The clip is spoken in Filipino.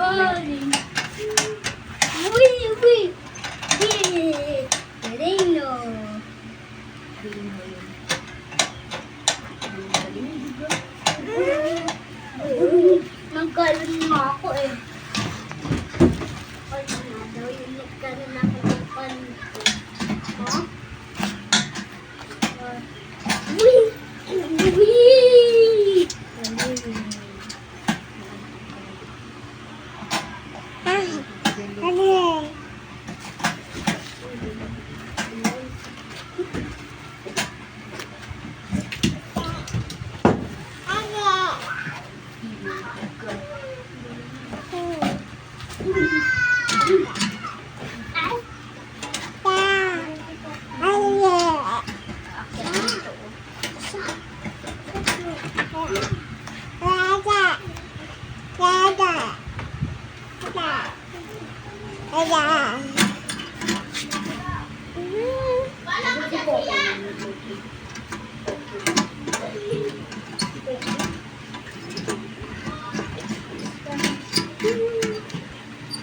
Galing. Uy, uy. Galing, no. Galing mo yun. Nagkaroon nga ako eh. Ay, na daw yung nagkaroon ako ng panito. Ha? Uy! Uy! Ada.